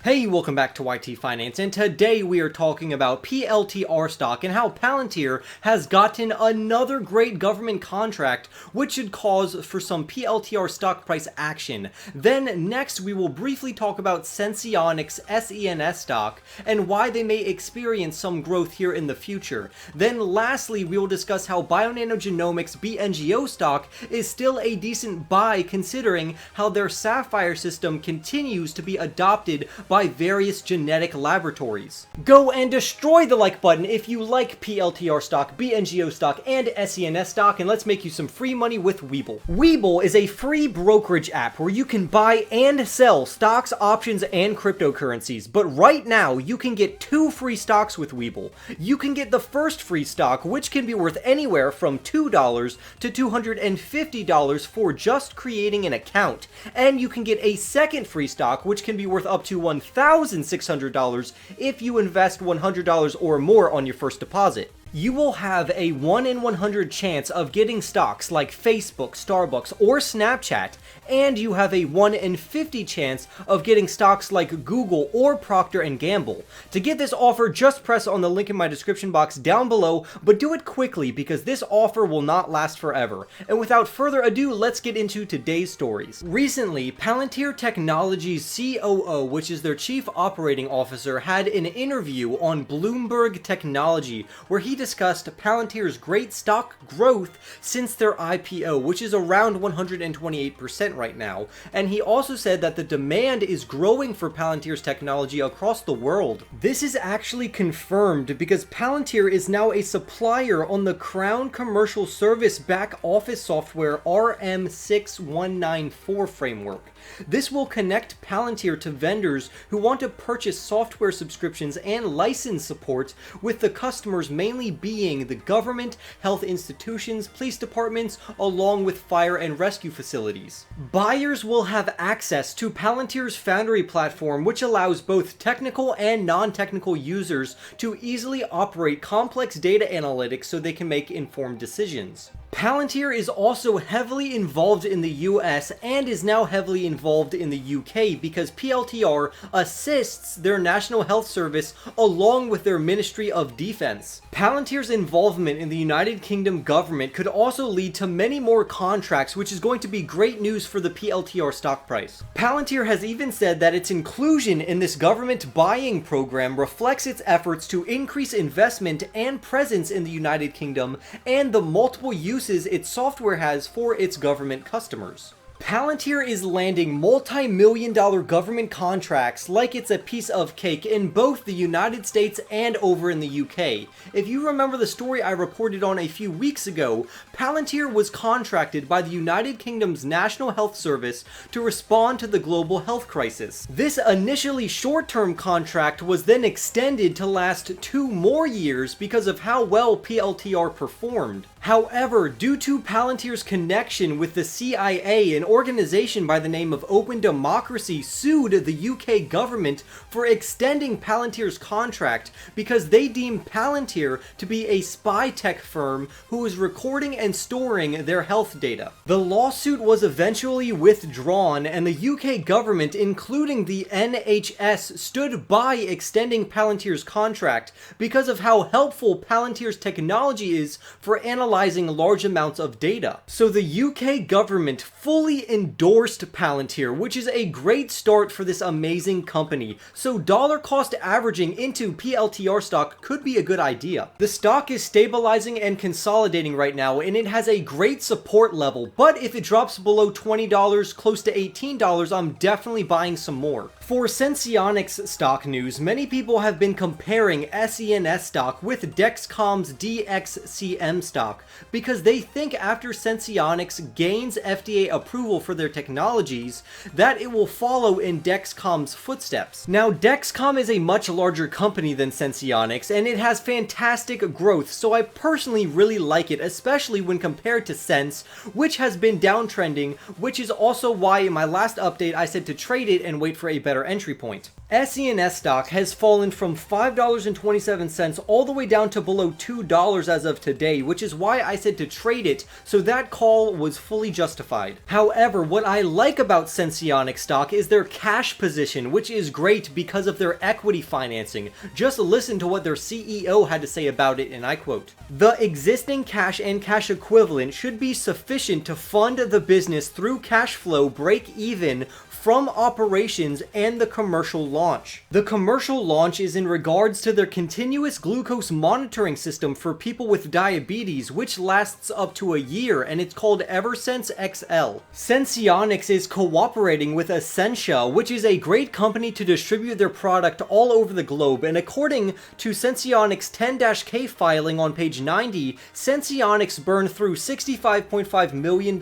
Hey, welcome back to YT Finance, and today we are talking about PLTR stock and how Palantir has gotten another great government contract, which should cause for some PLTR stock price action. Then next we will briefly talk about Senseonics SENS stock and why they may experience some growth here in the future. Then lastly we will discuss how Bionanogenomics BNGO stock is still a decent buy considering how their Sapphire system continues to be adopted by various genetic laboratories. Go and destroy the like button if you like PLTR stock, BNGO stock, and SENS stock, and let's make you some free money with Webull. Webull is a free brokerage app where you can buy and sell stocks, options, and cryptocurrencies, but right now you can get 2 free stocks with Webull. You can get the first free stock, which can be worth anywhere from $2 to $250 for just creating an account, and you can get a second free stock, which can be worth up to $1,600 if you invest $100 or more on your first deposit. You will have a 1 in 100 chance of getting stocks like Facebook, Starbucks, or Snapchat, and you have a 1 in 50 chance of getting stocks like Google or Procter & Gamble. To get this offer, just press on the link in my description box down below, but do it quickly because this offer will not last forever. And without further ado, let's get into today's stories. Recently, Palantir Technologies COO, which is their chief operating officer, had an interview on Bloomberg Technology where he discussed Palantir's great stock growth since their IPO, which is around 128% right now, and he also said that the demand is growing for Palantir's technology across the world. This is actually confirmed because Palantir is now a supplier on the Crown Commercial Service back office software RM6194 framework. This will connect Palantir to vendors who want to purchase software subscriptions and license support, with the customers mainly being the government, health institutions, police departments, along with fire and rescue facilities. Buyers will have access to Palantir's Foundry platform, which allows both technical and non-technical users to easily operate complex data analytics so they can make informed decisions. Palantir is also heavily involved in the US and is now heavily involved in the UK because PLTR assists their National Health Service along with their Ministry of Defense. Palantir's involvement in the United Kingdom government could also lead to many more contracts, which is going to be great news for the PLTR stock price. Palantir has even said that its inclusion in this government buying program reflects its efforts to increase investment and presence in the United Kingdom and the multiple uses its software has for its government customers. Palantir is landing multi-million-dollar government contracts like it's a piece of cake in both the United States and over in the UK. If you remember the story I reported on a few weeks ago, Palantir was contracted by the United Kingdom's National Health Service to respond to the global health crisis. This initially short-term contract was then extended to last 2 more years because of how well PLTR performed. However, due to Palantir's connection with the CIA, an organization by the name of Open Democracy sued the UK government for extending Palantir's contract because they deem Palantir to be a spy tech firm who is recording and storing their health data. The lawsuit was eventually withdrawn, and the UK government, including the NHS, stood by extending Palantir's contract because of how helpful Palantir's technology is for analyzing large amounts of data. So the UK government fully endorsed Palantir, which is a great start for this amazing company. So dollar cost averaging into PLTR stock could be a good idea. The stock is stabilizing and consolidating right now, and it has a great support level, but if it drops below $20, close to $18, I'm definitely buying some more. For Senseonics stock news, many people have been comparing SENS stock with Dexcom's DXCM stock because they think after Senseonics gains FDA approval for their technologies that it will follow in Dexcom's footsteps. Now, Dexcom is a much larger company than Senseonics, and it has fantastic growth, so I personally really like it, especially when compared to Sense, which has been downtrending, which is also why in my last update I said to trade it and wait for a better entry point. SENS stock has fallen from $5.27 all the way down to below $2 as of today, which is why why I said to trade it, so that call was fully justified. However, what I like about Senseonics stock is their cash position, which is great because of their equity financing. Just listen to what their CEO had to say about it, and I quote, "The existing cash and cash equivalent should be sufficient to fund the business through cash flow break even from operations and the commercial launch. The commercial launch is in regards to their continuous glucose monitoring system for people with diabetes, which lasts up to a year, and it's called Eversense XL. Senseonics is cooperating with Essentia, which is a great company to distribute their product all over the globe, and according to Senseonics 10-K filing on page 90, Senseonics burned through $65.5 million,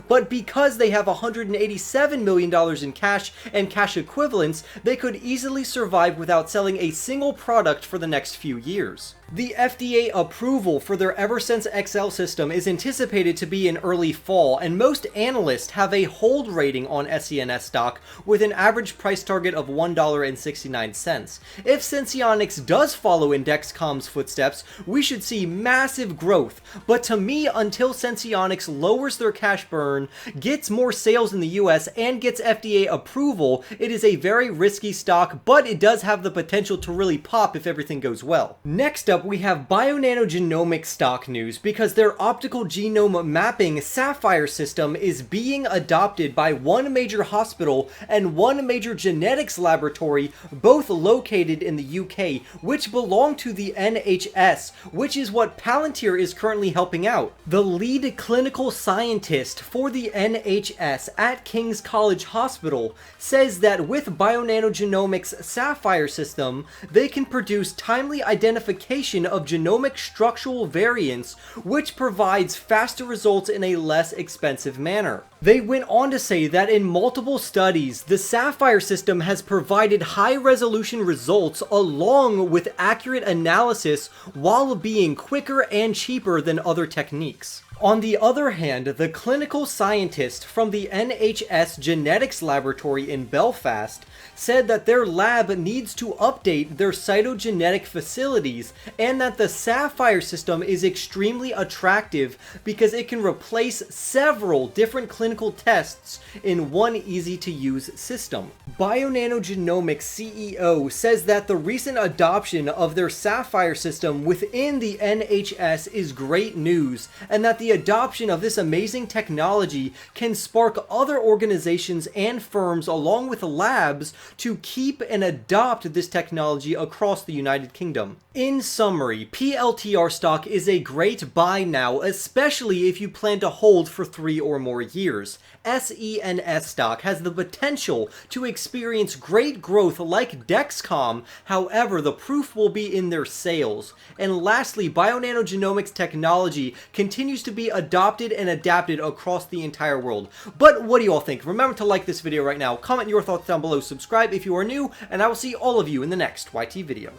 but because they have $187 million in cash and cash equivalents, they could easily survive without selling a single product for the next few years. The FDA approval for their Eversense XL system is anticipated to be in early fall, and most analysts have a hold rating on SENS stock with an average price target of $1.69. If Senseonics does follow in Dexcom's footsteps, we should see massive growth, but to me, until Senseonics lowers their cash burn, gets more sales in the US, and gets FDA approval, it is a very risky stock, but it does have the potential to really pop if everything goes well. Next up, we have Bionano Genomics stock news because their optical genome mapping Sapphire system is being adopted by one major hospital and one major genetics laboratory, both located in the UK, which belong to the NHS, which is what Palantir is currently helping out. The lead clinical scientist for the NHS at King's College Hospital says that with Bionano Genomics Sapphire system, they can produce timely identification of genomic structural variants, which provides faster results in a less expensive manner. They went on to say that in multiple studies, the Sapphire system has provided high-resolution results along with accurate analysis while being quicker and cheaper than other techniques. On the other hand, the clinical scientist from the NHS Genetics Laboratory in Belfast said that their lab needs to update their cytogenetic facilities and that the Sapphire system is extremely attractive because it can replace several different clinical tests in one easy-to-use system. Bionano Genomics CEO says that the recent adoption of their Sapphire system within the NHS is great news, and that the adoption of this amazing technology can spark other organizations and firms along with labs to keep and adopt this technology across the United Kingdom. In summary, PLTR stock is a great buy now, especially if you plan to hold for 3 or more years. SENS stock has the potential to experience great growth like Dexcom, however, the proof will be in their sales. And lastly, Bionano Genomics technology continues to be adopted and adapted across the entire world. But what do you all think? Remember to like this video right now, comment your thoughts down below, subscribe if you are new, and I will see all of you in the next YT video.